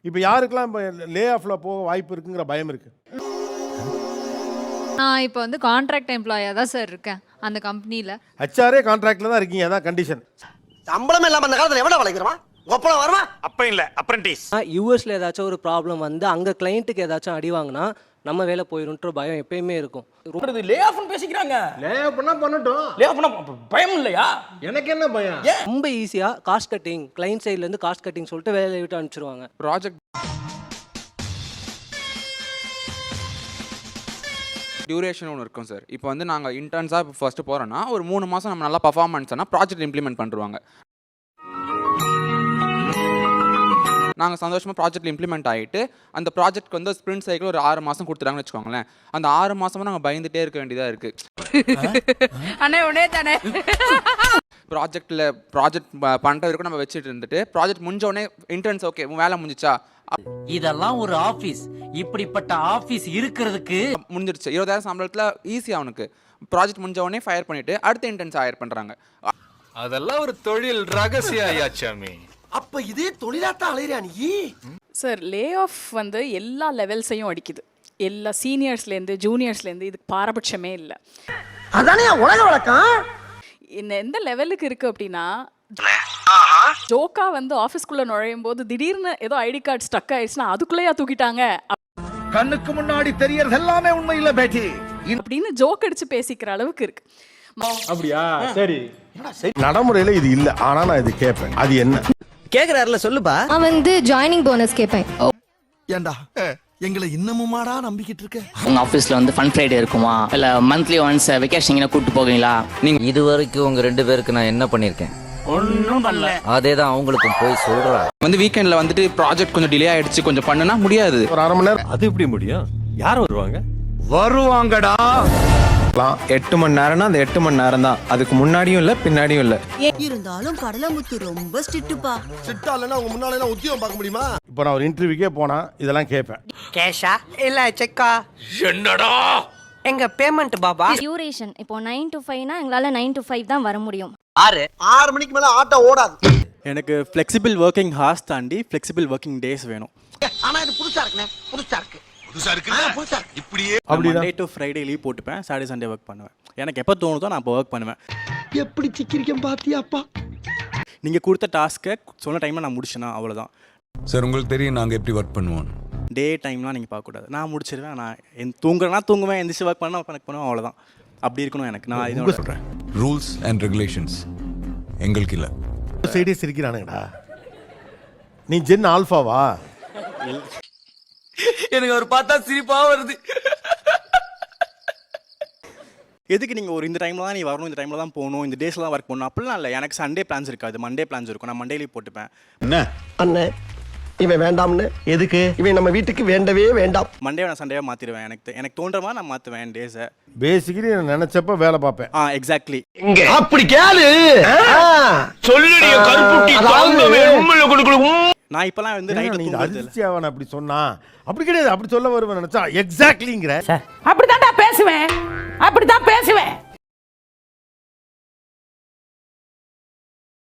இப்போ யாருக்கெல்லாம் இப்போ லே ஆஃப்ல போக வாய்ப்பு இருக்குங்கிற பயம் இருக்கு? நான் இப்போ வந்து கான்ட்ராக்ட் எம்ப்ளாயா தான் சார் இருக்கேன் அந்த கம்பெனியில். ஹச்ஆரே கான்ட்ராக்ட்ல தான் இருக்கீங்க, அதான் கண்டிஷன். சம்பளமே இல்லாம அந்த காலத்துல எவ்வளவு வளைக்கிறோம் ஒப்பளம் வருமா? அப்ப இல்ல அப்ரண்டிஸ். யூஎஸ்ல ஏதாச்சும் ஒரு ப்ராப்ளம் வந்து அங்க கிளையண்ட்டுக்கு ஏதாச்சும் அடி வாங்கினா நம்ம வேலை போயிரும்ன்ற பயம் எப்பயுமே இருக்கும். லே ஆஃப்னு பேசிக்கிறாங்க. லே ஆஃப் பண்ணா பண்ணட்டும். லே ஆஃப் பண்ணா பயம் இல்லையா? எனக்கு என்ன பயம்? ரொம்ப ஈஸியா காஸ்ட் கட்டிங், கிளையண்ட் சைடுல இருந்து காஸ்ட் கட்டிங் சொல்லிட்டு வேலையை விட்டு அனுப்பிச்சிருவாங்க. ப்ராஜெக்ட் டியூரேஷன் ஒன்று இருக்கும் சார். இப்போ வந்து நாங்கள் இன்டர்ன்ஸாக இப்போ ஃபஸ்ட்டு போகிறோன்னா ஒரு 3 மாதம் நம்ம நல்லா பர்ஃபார்மன்ஸ்னா ப்ராஜெக்ட் இம்ப்ளிமெண்ட் பண்ணிடுவாங்க. நாங்கள் சந்தோஷமாக ப்ராஜெக்ட் இம்ப்ளிமெண்ட் ஆகிட்டு அந்த ப்ராஜெக்ட்க்கு வந்து ஸ்ப்ரிண்ட் சைக்கிள் ஒரு 6 மாதம் கொடுத்துட்டாங்கன்னு வச்சுக்கோங்களேன். அந்த 6 மாதமாக நாங்கள் பயந்துகிட்டே இருக்க வேண்டியதாக இருக்குது. அண்ணே உடனே தானே ப்ராஜெக்ட் பண்ணுற வரைக்கும் நம்ம வச்சுட்டு இருந்துட்டு ப்ராஜெக்ட் முடிஞ்ச உடனே இன்டர்ன்ஸ் ஓகே வேலை முடிஞ்சிச்சா, இதெல்லாம் ஒரு ஆபீஸ். இப்படிப்பட்ட ஆபீஸ் இருக்கிறதுக்கு முடிஞ்சிருச்சு 20,000 சம்பளத்தில் ஈஸியாக அவனுக்கு ப்ராஜெக்ட் முடிஞ்ச உடனே ஃபயர் பண்ணிவிட்டு அடுத்த இன்டர்ன்ஸ் ஹையர் பண்ணுறாங்க. அதெல்லாம் ஒரு தொழில் ரகசியம் ஐயாச்சாமி. அப்ப இதே தொழிலாத்தான் அலையிறியா நீ? சார் லே ஆஃப் வந்து எல்லா லெவல்ஸையும் அடிக்குது. எல்லா சீனியர்ஸ்லேருந்து ஜூனியர்ஸ்லேருந்து இதுக்கு பாரபட்சமே இல்லை. அதானே உலக வழக்கம். எந்த லெவலுக்கு இருக்குது அப்படின்னா ஜோக்கா வந்து ஆஃபீஸ்க்குள்ளே நுழையும் போது திடீர்னு ஏதோ ஐடி கார்டு ஸ்டக் ஆயிடுச்சுன்னா அதுக்குள்ளேயா தூக்கிட்டாங்க கண்ணுக்கு முன்னாடி தெரியறது எல்லாமே உண்மை இல்ல பேட்டி அப்படின்னு ஜோக் அடிச்சு பேசிக்கிற அளவுக்கு இருக்கு. அப்படியா? சரி, நடைமுறையில இது இல்ல, ஆனா நான் இது கேட்பேன். அது என்ன கேக்குறாருல சொல்லுப்பா. நான் வந்து ஜாயினிங் போனஸ் கேட்பேன். ஏண்டா எங்களை இன்னமுமாடா நம்பிக்கிட்டு இருக்க? உங்க ஆபீஸ்ல வந்து ஃபன் ஃப்ரைடே இருக்குமா, இல்ல மந்த்லி ஒன்ஸ் வெக்கேஷன் கூட்டு போவீங்களா? நீங்க இது வரைக்கும் உங்க 2 பேருக்கு நான் என்ன பண்ணிருக்கேன்? ஒன்றும் பண்ணல. அதேதான் அவங்களுக்கும் போய் சொல்றேன். வந்து வீக்கெண்டில் வந்துட்டு ப்ராஜெக்ட் கொஞ்சம் டிலே ஆகிடுச்சு கொஞ்சம் பண்ணுனா முடியாது. ஒரு 1/2 மணி நேரம் அது எப்படி முடியும்? யார் வருவாங்க? வருவாங்கடா. 8 மணி நேரம்னா அந்த 8 மணி நேரம் தான். அதுக்கு முன்னாடியும் இல்ல பின்னாடியும் இல்ல. இருந்தாலும் கடலமுத்து ரொம்ப ஸ்ட்ரிக்ட்டுப்பா. சிட்டா இல்லைன்னா உங்க முன்னால எல்லாம் உத்தியோகம் பார்க்க முடியுமா? இப்போ நான் ஒரு இன்டர்வியூக்கே போனா இதெல்லாம் கேட்பேன். கேஷா இல்ல செக்கா? என்னடா எங்க பேமெண்ட் பாபா? டியூரேஷன் இப்போ 9 to 5னா எங்களால 9 to 5 தான் வர முடியும். 6 மணிக்கு மேல ஆட்டோ ஓடாது. எனக்கு ஃப்ளெக்சிபிள் ஒர்க்கிங் ஹார்ஸ் தாண்டி ஃப்ளெக்சிபிள் ஒர்க்கிங் டேஸ் வேணும். ஆனா இது புதுசா இருக்குனே. புதுசா இருக்கு. இப்படியே மண்டே டு ஃப்ரைடே லீவ் போட்டுப்பேன். சாட்டர்டே சண்டே ஒர்க் பண்ணுவேன். எனக்கு எப்போ தோணுதோ நான் அப்போ ஒர்க் பண்ணுவேன். எப்படி சிக்கிரிக்கம் பாத்தியாப்பா? நீங்கள் கொடுத்த டாஸ்க்கை சொன்ன டைமில் நான் முடிச்சேன்னா அவ்வளோதான். சார் உங்களுக்கு தெரியும் நாங்க எப்படி ஒர்க் பண்ணுவோம். டே டைம்லாம் நீங்கள் பார்க்கக்கூடாது. நான் முடிச்சிடுவேன். நான் தூங்குறேன்னா தூங்குவேன், எந்திரிச்சு ஒர்க் பண்ண பண்ணுவேன், அவ்வளோதான். அப்படி இருக்கணும் எனக்கு. நான் இதோட சொல்கிறேன். ரூல்ஸ் அண்ட் ரெகுலேஷன்ஸ் எங்களுக்கு இல்ல. சைடே சிரிக்கிறானுங்கடா. நீ ஜென் ஆல்ஃபாவா? எனக்கு ஒரு பார்த்தா சிரிப்பா வருது. எதுக்கு நீங்கள் ஒரு இந்த டைமில் தான் நீ வரணும், இந்த டைமில் தான் போகணும், இந்த டேஸில் தான் ஒர்க் பண்ணணும் அப்படிலாம் இல்லை. எனக்கு சண்டே பிளான்ஸ் இருக்காது, மண்டே பிளான்ஸ் இருக்கும். நான் மண்டே லீவ் போட்டுப்பேன். என்ன அண்ணே இவன் வேண்டாம்னு எதுக்கு? இவன் நம்ம வீட்டுக்கு வேண்டவே வேண்டாம். மண்டே நான் சண்டேவாக மாற்றிடுவேன். எனக்கு தோன்ற மாதிரி நான் மாற்றுவேன் டேஸை. பேசிக்கலி நான் நினைச்சப்ப வேலை பார்ப்பேன். எக்ஸாக்ட்லி. அப்படி கேளு. சொல்லுடிய கருப்புட்டி தாங்கவே உம்மையில குடுக்குடு. நான் இப்போலாம் வந்து நைட்டு நீங்க தூங்குறது அதிர்ச்சி அவன் அப்படி சொன்னா அப்படி கிடையாது, அப்படி சொல்ல வருவேன் நினைச்சா எக்ஸாக்ட்லிங்கிற. அப்படிதான் பேசுவேன்.